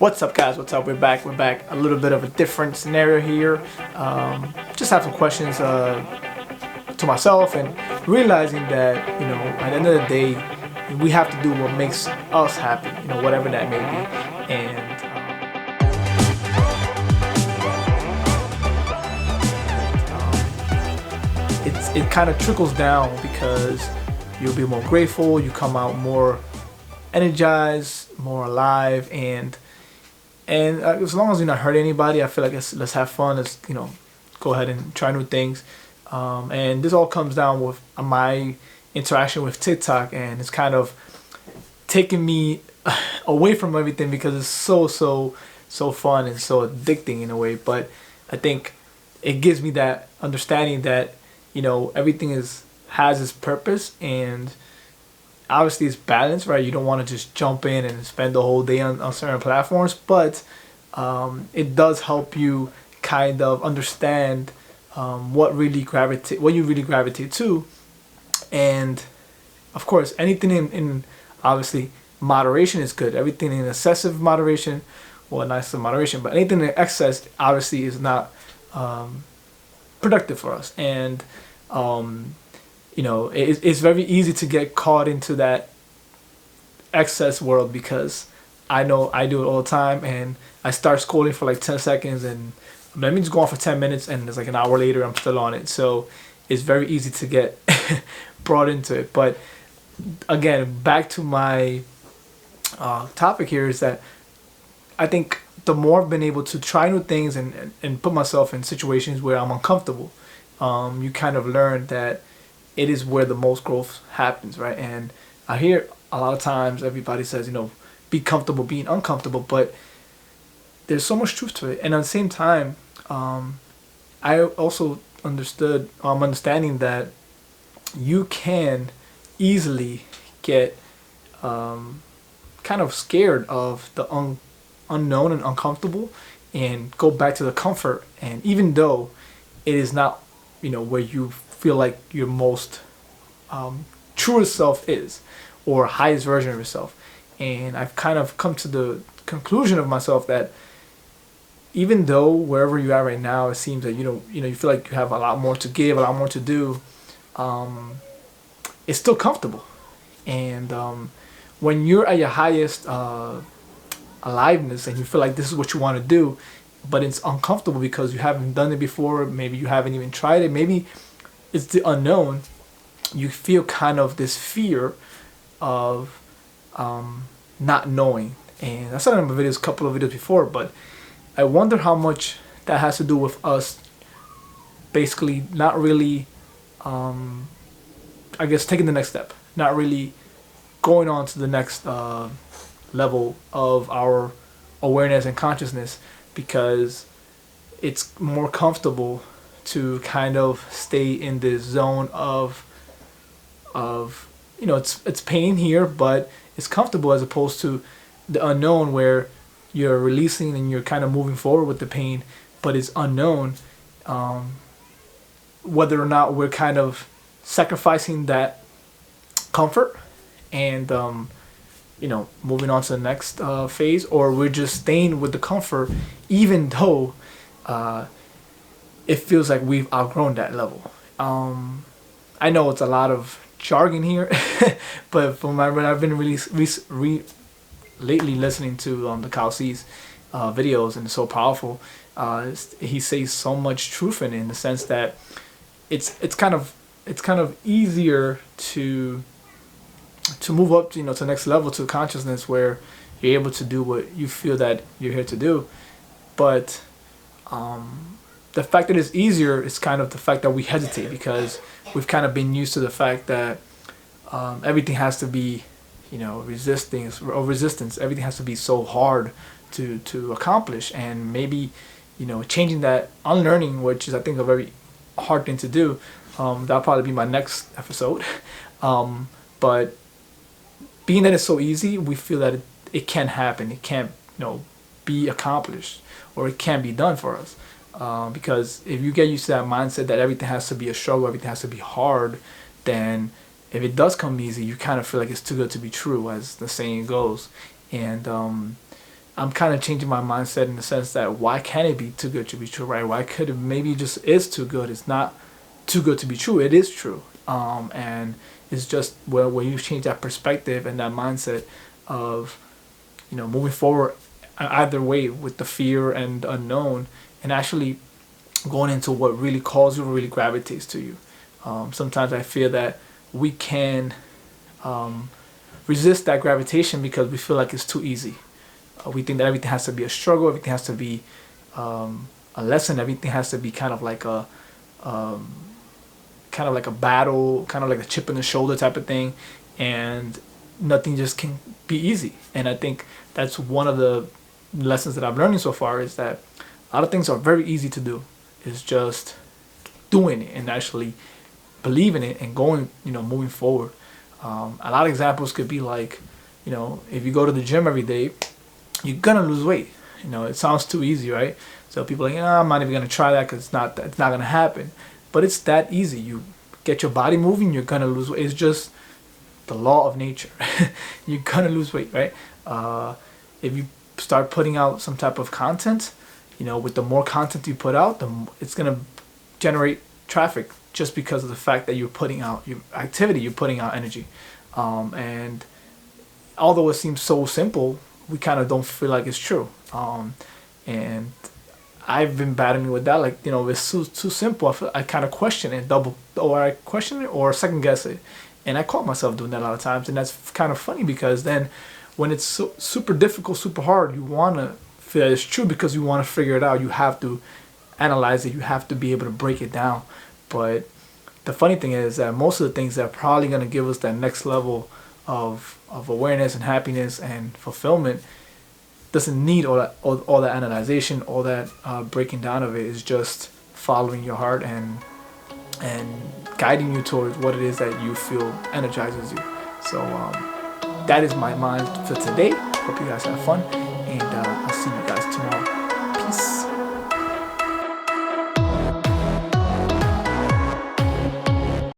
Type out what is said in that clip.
What's up, guys? What's up? We're back. A little bit of a different scenario here. Just have some questions to myself, and realizing that, at the end of the day, we have to do what makes us happy, whatever that may be. And it kind of trickles down because you'll be more grateful, you come out more energized, more alive, and as long as you're not hurting anybody, I feel like let's have fun. Let's go ahead and try new things. And this all comes down with my interaction with TikTok, and it's kind of taking me away from everything because it's so fun and so addicting in a way. But I think it gives me that understanding that everything has its purpose, and obviously it's balanced, right? You don't want to just jump in and spend the whole day on certain platforms, but it does help you kind of understand what you really gravitate to. And of course, anything in obviously moderation is good. Everything in excessive moderation, well, not excessive moderation, but anything in excess obviously is not productive for us. And it's very easy to get caught into that excess world, because I know I do it all the time, and I start scrolling for like 10 seconds and let me just go on for 10 minutes, and it's like an hour later I'm still on it. So it's very easy to get brought into it. But again, back to my topic here is that I think the more I've been able to try new things and put myself in situations where I'm uncomfortable, you kind of learn that it is where the most growth happens, right? And I hear a lot of times everybody says, be comfortable being uncomfortable, but there's so much truth to it. And at the same time, I also understanding that you can easily get kind of scared of the unknown and uncomfortable, and go back to the comfort. And even though it is not, where you feel like your most truest self is, or highest version of yourself. And I've kind of come to the conclusion of myself that even though wherever you are right now, it seems that you feel like you have a lot more to give, a lot more to do, it's still comfortable. And when you're at your highest aliveness and you feel like this is what you want to do, but it's uncomfortable because you haven't done it before, maybe you haven't even tried it, maybe it's the unknown, you feel kind of this fear of not knowing. And I said in a couple of videos before, but I wonder how much that has to do with us basically not really, I guess, taking the next step, not really going on to the next level of our awareness and consciousness, because it's more comfortable to kind of stay in this zone of it's pain here, but it's comfortable, as opposed to the unknown, where you're releasing and you're kind of moving forward with the pain, but it's unknown whether or not we're kind of sacrificing that comfort and moving on to the next phase, or we're just staying with the comfort even though it feels like we've outgrown that level. I know it's a lot of jargon here, but from what I've been lately listening to the Kyle C's videos, and it's so powerful. He says so much truth in the sense that it's kind of easier to move up to the next level, to consciousness, where you're able to do what you feel that you're here to do. But the fact that it's easier is kind of the fact that we hesitate, because we've kind of been used to the fact that everything has to be resistance. Everything has to be so hard to accomplish. And maybe changing that, unlearning, which is I think a very hard thing to do, that'll probably be my next episode. But being that it's so easy, we feel that it can happen, it can't be accomplished, or it can't be done for us, because if you get used to that mindset that everything has to be a struggle, everything has to be hard, then if it does come easy, you kind of feel like it's too good to be true, as the saying goes. And I'm kind of changing my mindset in the sense that why can't it be too good to be true, right? Why could it maybe just is too good? It's not too good to be true. It is true. And it's just when you change that perspective and that mindset of, moving forward either way with the fear and the unknown, and actually going into what really calls you, really gravitates to you. Sometimes I feel that we can resist that gravitation because we feel like it's too easy. We think that everything has to be a struggle, everything has to be a lesson, everything has to be kind of like a battle, kind of like a chip in the shoulder type of thing, and nothing just can be easy. And I think that's one of the lessons that I'm learning so far, is that a lot of things are very easy to do. It's just doing it and actually believing it and going, moving forward. A lot of examples could be like, if you go to the gym every day, you're gonna lose weight. It sounds too easy, right? So people are like, I'm not even gonna try that because it's not gonna happen. But it's that easy. You get your body moving, you're gonna lose weight. It's just the law of nature. You're gonna lose weight, right? If you start putting out some type of content, with the more content you put out, it's gonna generate traffic, just because of the fact that you're putting out your activity, you're putting out energy. And although it seems so simple, we kind of don't feel like it's true. And I've been battling with that. Like, it's too simple. I kind of question it, or second guess it. And I caught myself doing that a lot of times. And that's kind of funny, because then when it's so super difficult, super hard, you want to feel that it's true because you want to figure it out. You have to analyze it. You have to be able to break it down. But the funny thing is that most of the things that are probably going to give us that next level of awareness and happiness and fulfillment doesn't need all that analyzation, all that breaking down of it. Is just following your heart and guiding you towards what it is that you feel energizes you. So that is my mind for today. Hope you guys have fun, and I'll see you guys tomorrow.